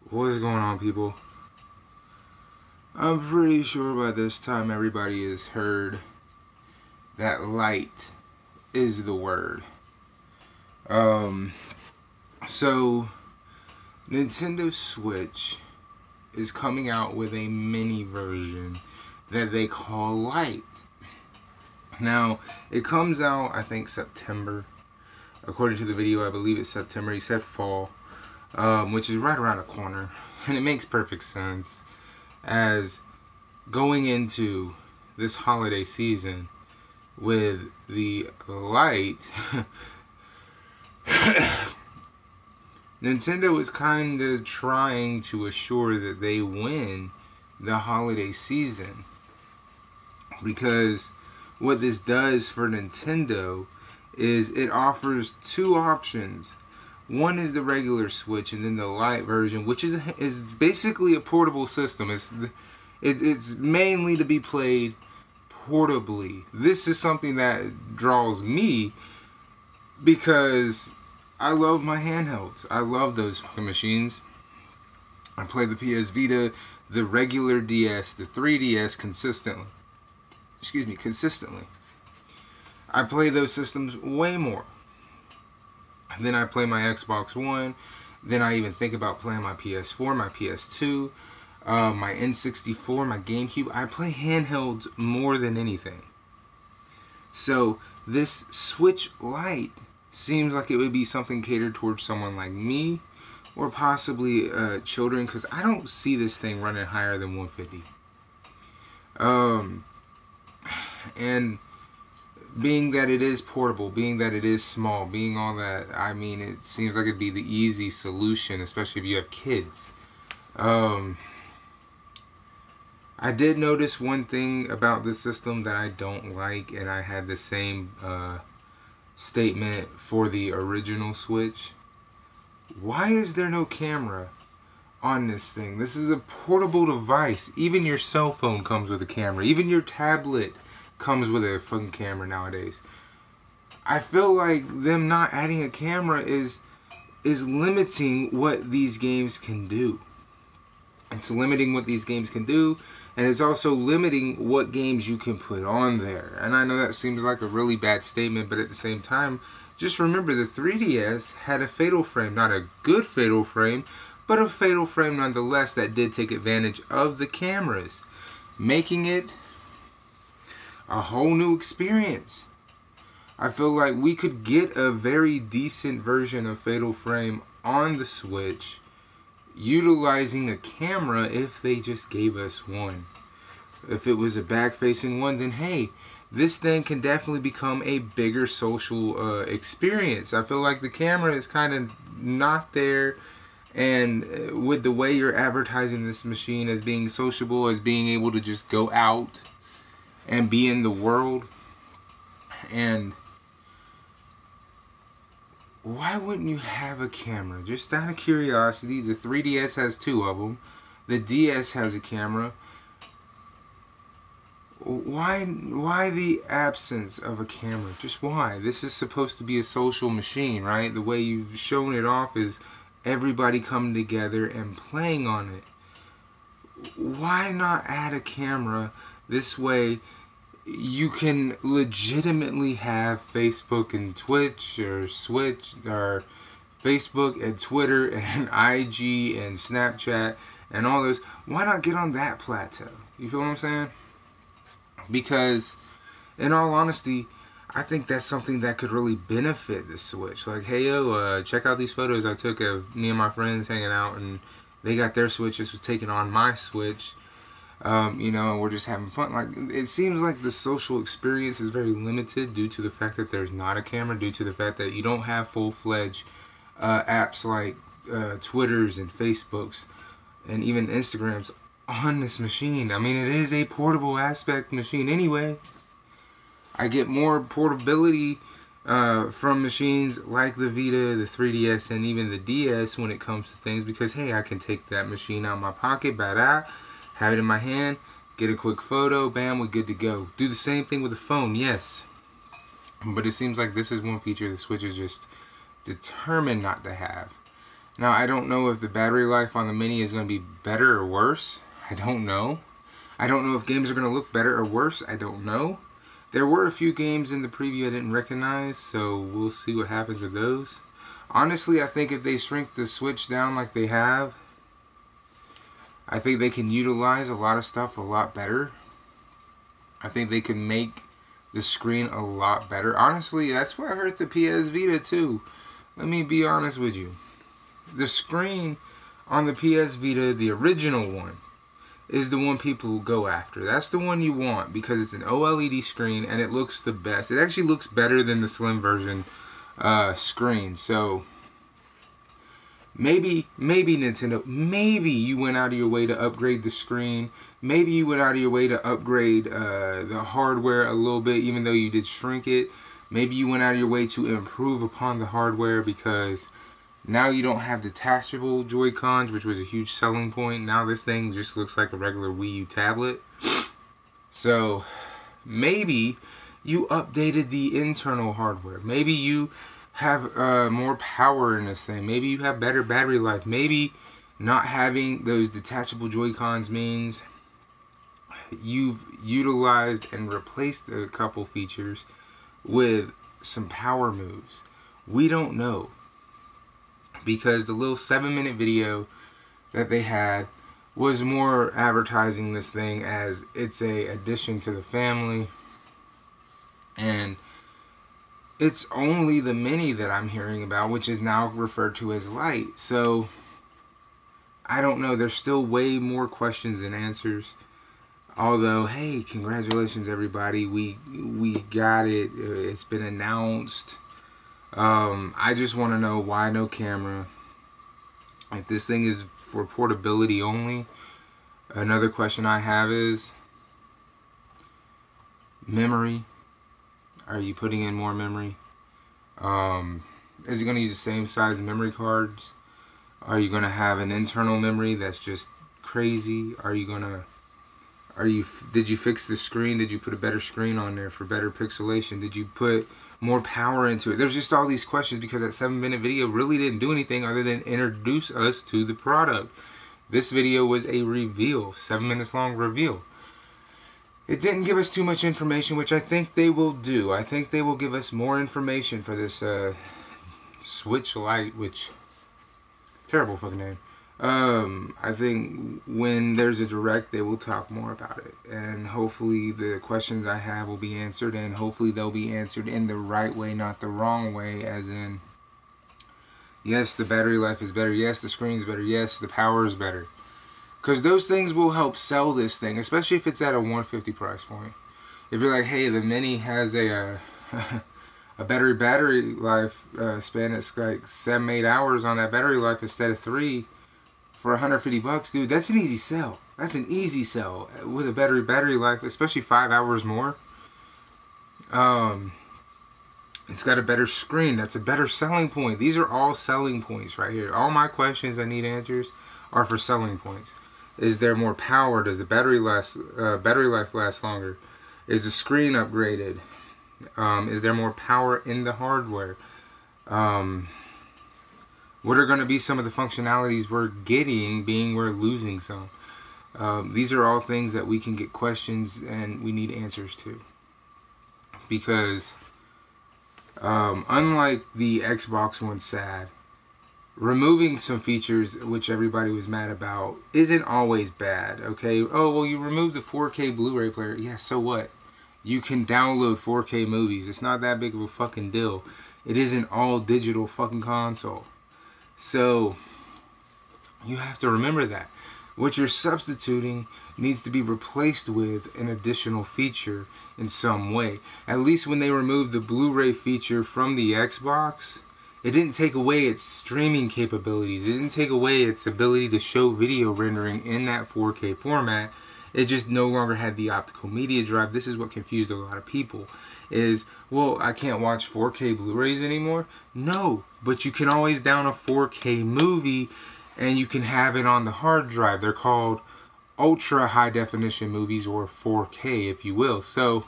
What is going on, people? I'm pretty sure by this time everybody has heard that light is the word. So Nintendo Switch is coming out with a mini version that they call Lite. Now, it comes out, I think, September. According to the video, I believe it's September. He said fall, which is right around the corner. And it makes perfect sense, as going into this holiday season with the Lite, Nintendo is kind of trying to assure that they win the holiday season. Because what this does for Nintendo is it offers two options. One is the regular Switch, and then the Lite version, which is basically a portable system. It's mainly to be played portably. This is something that draws me because I love my handhelds. I love those fucking machines. I play the PS Vita, the regular DS, the 3DS consistently. Consistently. I play those systems way more. Then I play my Xbox One. Then I even think about playing my PS4, my PS2, my N64, my GameCube. I play handhelds more than anything. So this Switch Lite seems like it would be something catered towards someone like me, or possibly children, because I don't see this thing running higher than 150. And being that it is portable, being that it is small, being all that, I mean, it seems like it'd be the easy solution, especially if you have kids. I did notice one thing about this system that I don't like, and I had the same statement for the original Switch. Why is there no camera on this thing? This is a portable device. Even your cell phone comes with a camera. Even your tablet comes with a fucking camera nowadays. I feel like them not adding a camera is limiting what these games can do. It's limiting what these games can do, and it's also limiting what games you can put on there. And I know that seems like a really bad statement, but at the same time, just remember the 3DS had a Fatal Frame. Not a good Fatal Frame, but a Fatal Frame nonetheless that did take advantage of the cameras, making it a whole new experience. I feel like we could get a very decent version of Fatal Frame on the Switch utilizing a camera if they just gave us one. If it was a back-facing one, then hey, this thing can definitely become a bigger social experience. I feel like the camera is kind of not there, and with the way you're advertising this machine as being sociable, as being able to just go out and be in the world, and why wouldn't you have a camera? Just out of curiosity, the 3DS has two of them. The DS has a camera. Why the absence of a camera? Just why? This is supposed to be a social machine, right? The way you've shown it off is everybody coming together and playing on it. Why not add a camera? This way you can legitimately have Facebook and Twitch, or Switch, or Facebook and Twitter and IG and Snapchat and all those. Why not get on that plateau? You feel what I'm saying? Because in all honesty, I think that's something that could really benefit the Switch. Like, hey yo, check out these photos I took of me and my friends hanging out, and they got their Switches was taken on my Switch. You know, and we're just having fun. Like, it seems like the social experience is very limited due to the fact that there's not a camera, due to the fact that you don't have full-fledged apps like Twitters and Facebooks and even Instagrams on this machine. I mean, it is a portable aspect machine anyway. I get more portability from machines like the Vita, the 3DS, and even the DS when it comes to things, because hey, I can take that machine out of my pocket, bada, have it in my hand, get a quick photo, bam, we're good to go. Do the same thing with the phone, yes. But it seems like this is one feature the Switch is just determined not to have. Now, I don't know if the battery life on the Mini is going to be better or worse. I don't know. I don't know if games are going to look better or worse. I don't know. There were a few games in the preview I didn't recognize, so we'll see what happens with those. Honestly, I think if they shrink the Switch down like they have, I think they can utilize a lot of stuff a lot better. I think they can make the screen a lot better. Honestly, that's what hurt the PS Vita too. Let me be honest with you. The screen on the PS Vita, the original one, is the one people go after. That's the one you want because it's an OLED screen and it looks the best. It actually looks better than the slim version screen. So maybe Nintendo, maybe you went out of your way to upgrade the screen. Maybe you went out of your way to upgrade the hardware a little bit, even though you did shrink it. Maybe you went out of your way to improve upon the hardware because now you don't have detachable Joy-Cons, which was a huge selling point. Now this thing just looks like a regular Wii U tablet. So maybe you updated the internal hardware. Maybe you have more power in this thing. Maybe you have better battery life. Maybe not having those detachable Joy-Cons means you've utilized and replaced a couple features with some power moves. We don't know. Because the little 7-minute video that they had was more advertising this thing as it's a addition to the family. And it's only the Mini that I'm hearing about, which is now referred to as Lite. So I don't know. There's still way more questions than answers. Although, hey, congratulations everybody. We got it. It's been announced. I just want to know why no camera. If this thing is for portability only. Another question I have is memory. Are you putting in more memory? Is it going to use the same size memory cards? Are you going to have an internal memory that's just crazy? Did you fix the screen? Did you put a better screen on there for better pixelation? Did you put more power into it? There's just all these questions because that 7-minute video really didn't do anything other than introduce us to the product. This video was a reveal, 7 minutes long reveal. It didn't give us too much information, which I think they will do. I think they will give us more information for this Switch Lite, which, terrible fucking name. I think when there's a direct, they will talk more about it. And hopefully the questions I have will be answered, and hopefully they'll be answered in the right way, not the wrong way, as in, yes, the battery life is better, yes, the screen's better, yes, the power is better. Because those things will help sell this thing, especially if it's at a $150 price point. If you're like, hey, the Mini has a better battery life span, it's like 7-8 hours on that battery life instead of 3, for $150, dude, that's an easy sell. That's an easy sell with a better battery life, especially 5 hours more. It's got a better screen. That's a better selling point. These are all selling points right here. All my questions I need answers are for selling points. Is there more power? Does the battery life last longer? Is the screen upgraded? Is there more power in the hardware? What are going to be some of the functionalities we're getting, being we're losing some? These are all things that we can get questions and we need answers to. Because unlike the Xbox One SAD, removing some features which everybody was mad about isn't always bad, okay? Oh, well, you removed the 4K Blu-ray player. Yeah, so what? You can download 4K movies. It's not that big of a fucking deal. It isn't all digital fucking console. So you have to remember that. What you're substituting needs to be replaced with an additional feature in some way. At least when they removed the Blu-ray feature from the Xbox, it didn't take away its streaming capabilities. It didn't take away its ability to show video rendering in that 4K format. It just no longer had the optical media drive. This is what confused a lot of people. Is, well, I can't watch 4K Blu-rays anymore? No, but you can always down a 4K movie and you can have it on the hard drive. They're called ultra high definition movies, or 4K if you will. So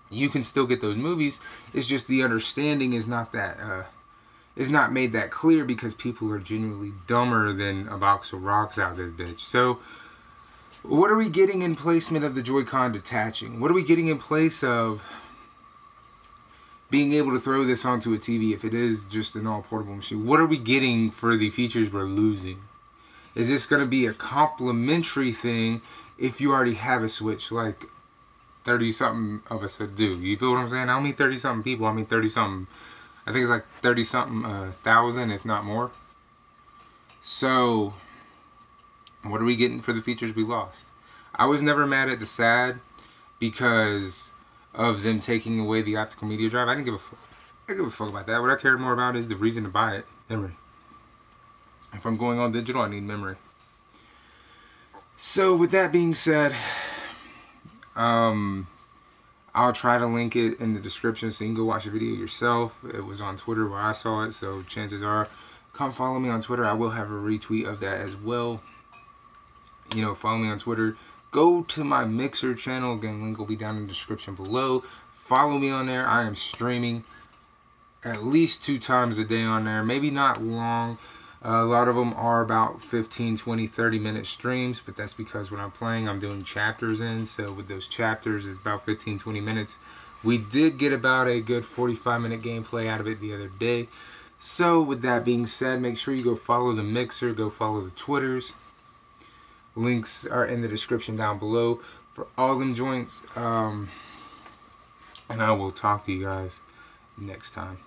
you can still get those movies. It's just the understanding is not that is not made that clear because people are genuinely dumber than a box of rocks out this bitch. So what are we getting in placement of the Joy-Con detaching? What are we getting in place of being able to throw this onto a TV if it is just an all-portable machine? What are we getting for the features we're losing? Is this going to be a complimentary thing if you already have a Switch like 30-something of us would do? You feel what I'm saying? I don't mean 30-something people. I mean 30-something. I think it's like 30-something thousand, if not more. So what are we getting for the features we lost? I was never mad at the SAD because of them taking away the optical media drive. I didn't give a fuck. I give a fuck about that. What I cared more about is the reason to buy it. Memory. If I'm going all digital, I need memory. So with that being said, I'll try to link it in the description so you can go watch the video yourself. It was on Twitter where I saw it, so chances are, come follow me on Twitter. I will have a retweet of that as well. You know, follow me on Twitter. Go to my Mixer channel. Again, link will be down in the description below. Follow me on there. I am streaming at least 2 times a day on there. Maybe not long. A lot of them are about 15, 20, 30-minute streams, but that's because when I'm playing, I'm doing chapters in. So with those chapters, it's about 15, 20 minutes. We did get about a good 45-minute gameplay out of it the other day. So with that being said, make sure you go follow the Mixer, go follow the Twitters. Links are in the description down below for all them joints. And I will talk to you guys next time.